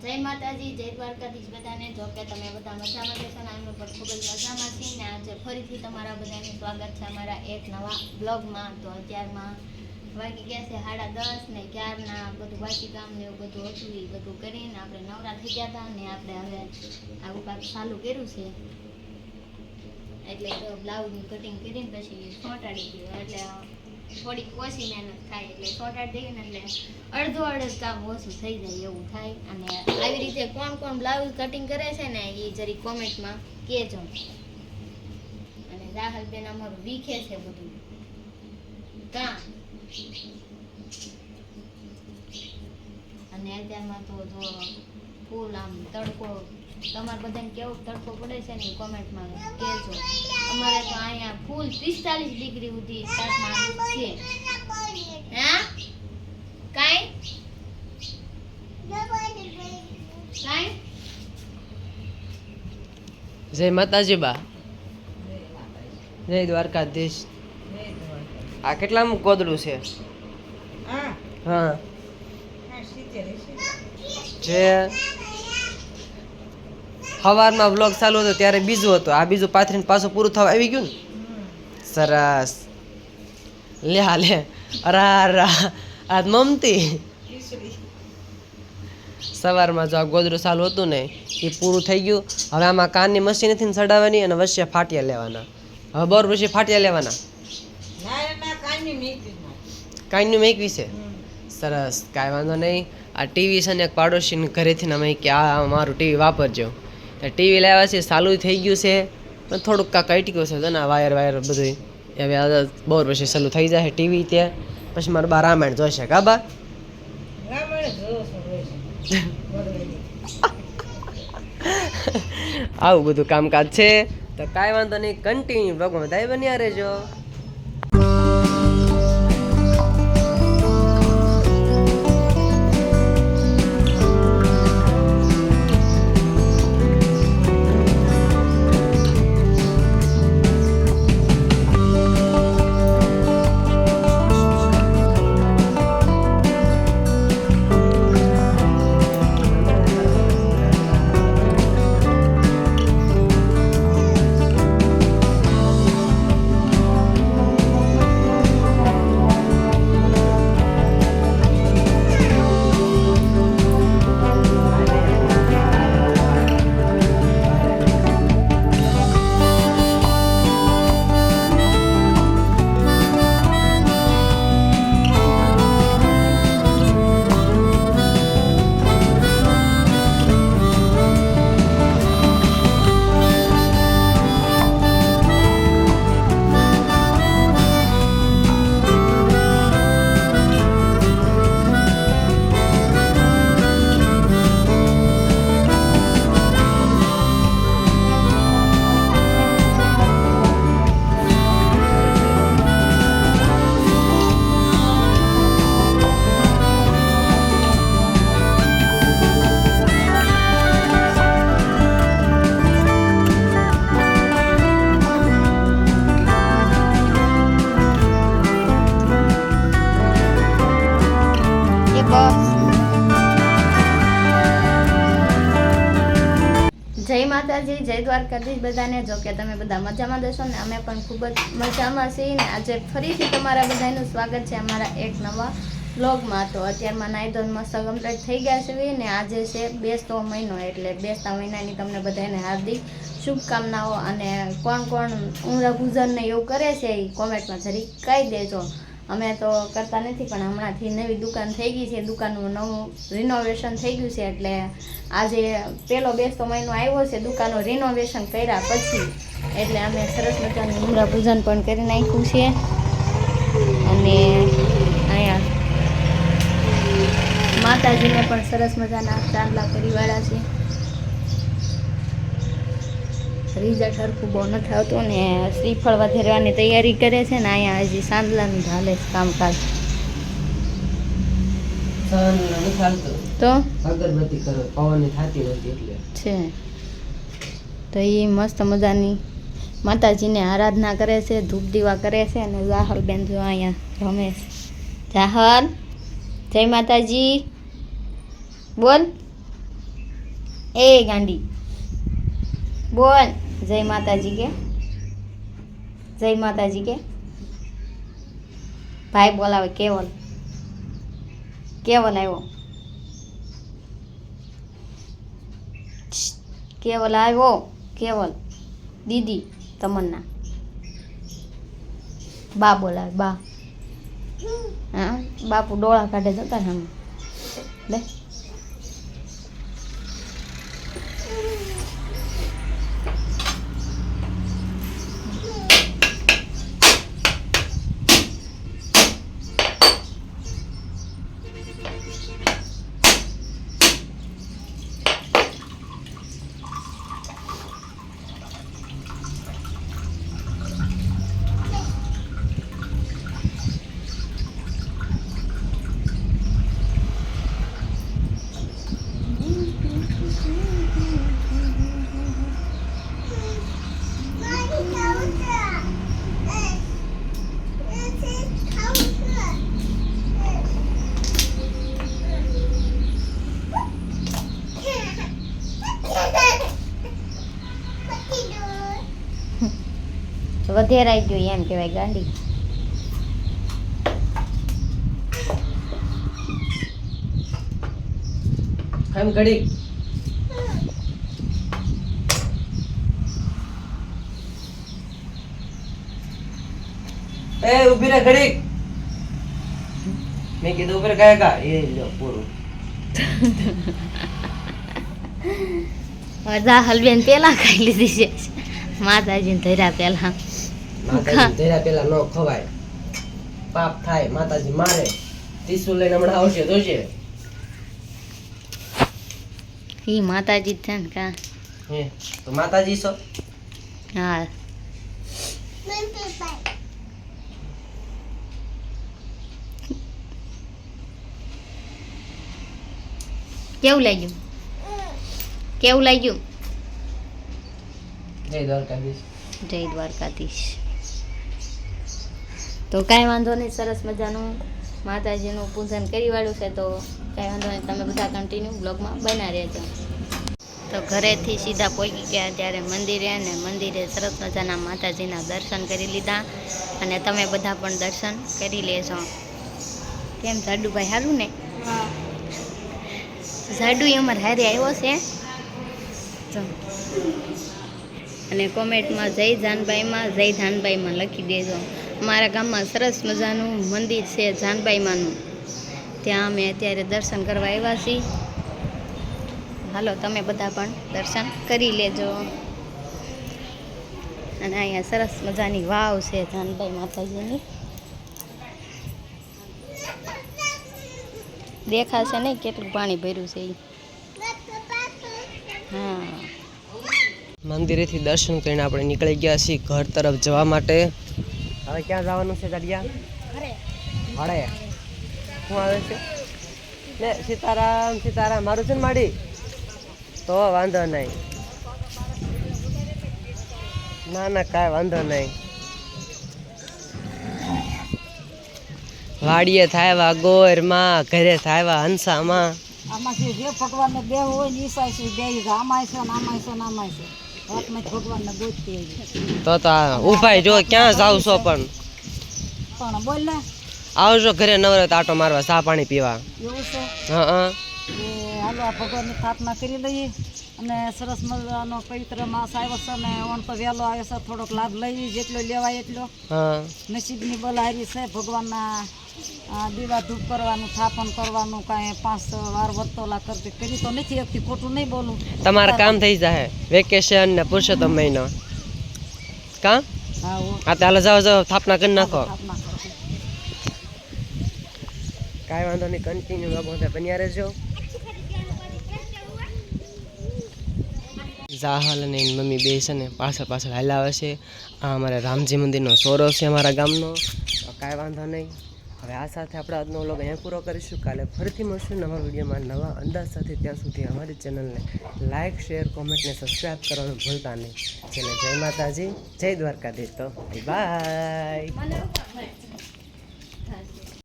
જય માતાજી, જય દ્વારકાધીશ બધાને. જો કે તમે બધા મજામાં જશો ને, અમે પણ ખૂબ જ મજામાં છીએ ને આજે ફરીથી તમારા બધાનું સ્વાગત છે અમારા એક નવા બ્લોગમાં. તો અત્યારમાં વાગી ગયા છે 10:30 ને ક્યારના બધું બાકી કામ ને એવું બધું હતું એ બધું કરીને આપણે નવરા થઈ ગયા હતા ને આપણે હવે આવું કાંઈક ચાલુ કર્યું છે. એટલે તો બ્લાઉઝનું કટિંગ કરીને પછી ચોંટાડી ગયું એટલે થોડીક ઓછી મહેનત થાય એટલે ચોંટાડી દઈએ ને એટલે અડધો કામ ઓછું થઈ જાય એવું થાય. અને આવી રીતે કોણ કોણ બ્લાઉઝ કટિંગ કરે છે ને એ જરી કોમેન્ટમાં કહેજો. અને રાહલબેન અમારું વીખે છે બધું કામ. અને અત્યારમાં તો જો ફૂલ આમ તડકો તમારે બધાને કેવો તડકો પડે છે ને કોમેન્ટમાં કહેજો. અમારે તો અહીંયા ફૂલ 45 ડિગ્રી સુધી તાપમાન છે. હા કાઈ જય માતાજી બા, જય દ્વારકાધીશ. આ કેટલામું કોદડું છે? હા જે સવારમાં બ્લોગ ચાલુ હતો ત્યારે બીજું હતું, આ બીજું પાથરીને પાછું પૂરું થવા આવી ગયું ને. સરસ લે હા લે. અરા આ મમતી સવારમાં જો આ ગોદડું ચાલુ હતું ને એ પૂરું થઈ ગયું. હવે આમાં કાનની મશીન નથી ચડાવવાની અને વચ્ચે ફાટિયા લેવાના. હવે બોર પછી ફાટિયા લેવાના. કાનનું મેકવી છે. સરસ, કાંઈ વાંધો નહીં. આ ટીવી છે ને એક પાડોશીને ઘરેથી અમે કે આ મારું ટીવી વાપરજો. ટીવી લાવ્યા છે, ચાલુ થઈ ગયું છે પણ થોડુંક કાંક અટક્યું છે ને વાયર બધું. હવે બોર પછી ચાલુ થઈ જાય ટીવી ત્યાં પછી મારું બા રામાયણ જોશે. કા બા આવું બધું કામકાજ છે. તો કાંઈ વાંધો નહીં, કન્ટિન્યુ બ્લોગમાં બધા બન્યા રહેજો. જય માતાજી, જય દ્વારકાધીશ બધાને. જો કે તમે બધા મજામાં જશો ને, અમે પણ ખૂબ જ મજામાં છીએ ને આજે ફરીથી તમારા બધાનું સ્વાગત છે અમારા એક નવા બ્લોગમાં. તો અત્યારમાં નાઈ ધોઈને મસ્ત કમ્પ્લીટ થઈ ગયા છે ને આજે છે બેસતો મહિનો એટલે બેસતા મહિનાની તમને બધાને હાર્દિક શુભકામનાઓ. અને કોણ કોણ ઉમરા પૂજન ને એવું કરે છે એ કોમેન્ટમાં જરી કહી દેજો. અમે તો કરતા નથી પણ હમણાંથી નવી દુકાન થઈ ગઈ છે, દુકાનનું નવું રિનોવેશન થઈ ગયું છે એટલે આજે પહેલો બેસતો મહિનો આવ્યો છે દુકાનનું રિનોવેશન કર્યા પછી એટલે અમે સરસ મજાનું ઉમરા પૂજન પણ કરી નાખ્યું છે. અને અહીંયા માતાજીને પણ સરસ મજાના ચાંદલા પરિવાળા છે. રિઝલ્ટ હરખું બહુ નથી આવતું ને શ્રીફળ વધેરવાની તૈયારી કરે છે ને અહીંયા હજી સાંદલાનું ચાલે છે કામકાજ. તો અગરબત્તી કરો પવન થતી નથી એટલે છે તો એ મસ્ત મજાની માતાજીને આરાધના કરે છે, ધૂપ દીવા કરે છે. અને રાહલબેન જો અહીંયા રમેશ જાહલ જય માતાજી બોલ એ ગાંડી બોલ જય માતાજી કે જય માતાજી કે ભાઈ બોલાવે કેવલ કેવલ આવ્યો કેવલ આવ્યો કેવલ દીદી તમન્ના બા બોલાવે બા હા બાપુ ડોળા કાઢે જતા ને લે વધેરાઈ ગયો એમ કહેવાય ગાંડી ખામ ઘડી એ ઉભી રે ઘડી મેં કીધું ઉભી રે કાયકા એ લ્યો પૂરું અડધા હલબેન પેલા ખાઈ લીધી છે માતાજીને ધર્યા પેલા માતાજી તેરા પેલા નો ખવાય પાપ થાય માતાજી મારે ત્રિશુલ લઈને હમણાં આવશે જોજે ઈ માતાજી જ છે ને કા હે તો માતાજી છો હા કેવું લાગ્યું કેવું લાગ્યું જય દ્વારકાધીશ જય દ્વારકાધીશ તો કાંઈ વાંધો નહીં સરસ મજાનું માતાજીનું પૂજન કરી વાળ્યું છે તો કાંઈ વાંધો નહીં તમે બધા કન્ટિન્યુ બ્લોગમાં બના રહેજો તો ઘરેથી સીધા પહોંચી ગયા ત્યારે મંદિરે અને મંદિરે સરસ મજાના માતાજીના દર્શન કરી લીધા અને તમે બધા પણ દર્શન કરી લેજો કેમ જાડુભાઈ સારું ને જાડુ અમારે હારે આવ્યો છે જો. અને કોમેન્ટમાં જય જાનબાઈમાં જય ધાનબાઈમાં લખી દેજો અમારા ગામમાં સરસ મજાનું મંદિર છે જાનબાઈમાંનું ત્યાં અમે અત્યારે દર્શન કરવા આવ્યા છીએ હાલો તમે બધા પણ દર્શન કરી લેજો અને અહીંયા સરસ મજાની વાવ છે જાનબાઈ માતાજીની દેખાશે નહીં કેટલું પાણી ભર્યું છે હા મંદિરેથી દર્શન કરીને આપણે નીકળી ગયા છીએ ઘર તરફ જવા માટે હવે ક્યાં જવાનું છે દાડિયા હળે શું આવે છે લે સીતારામ સીતારામ મારું છે ને માડી તો વાંધો નહીં ના ના કાંઈ વાંધો નહીં વાડીએ થાયવા ગોરમાં ઘરે થાયવા હંસામાં આમાં જે ભગવાનને બે હોય ને ઈસાય છે બે આમાય છે ને આમાય છે ને આમાય છે વાતમાં ભગવાનને ગોતતી આવી તો ઉભાઈ જો ક્યાં જાવ છો પણ બોલ ને આવજો ઘરે નવરત આટો મારવા ચા પાણી પીવા એવું છે હા એ હાલો આ ભગવાનની સ્થાપના કરી લઈએ અને સરસ મજાનો પવિત્ર માસ આવ્યો છે ને ઓન તો વહેલો આવ્યો છે થોડોક લાભ લઈએ જેટલો લેવાય એટલો હા નસીબની બલારી છે ભગવાનના દીવા ધૂપ કરવાનું સ્થાપન કરવાનું કાંઈ 5 વાર વર્તોલા કરતી કરી તો નથી શકતી ખોટું નહીં બોલું તમારે કામ થઈ જાય વેકેશન ને પુરુષોત્તમ મહિનો કા હા હા ચાલો જાઓ જાઓ સ્થાપના કરી નાખો સ્થાપના કરો કાંઈ વાંધો નહીં કન્ટિન્યુ લોકો બન્યા રહેજો જાહલ અને એની મમ્મી બે છે ને પાછળ પાછળ હાલાવે છે આ અમારે રામજી મંદિરનો સોરો છે અમારા ગામનો કાંઈ વાંધો નહીં હવે આ સાથે આપણે આજનો વ્લોગ અહીંયા પૂરો કરીશું કાલે ફરીથી મળશું નવા વિડીયોમાં નવા અંદાજ સાથે ત્યાં સુધી અમારી ચેનલને લાઇક શેર કોમેન્ટ ને સબસ્ક્રાઈબ કરવાનું ભૂલતા નહીં જેને જય માતાજી જય દ્વારકાધીશ તો બાય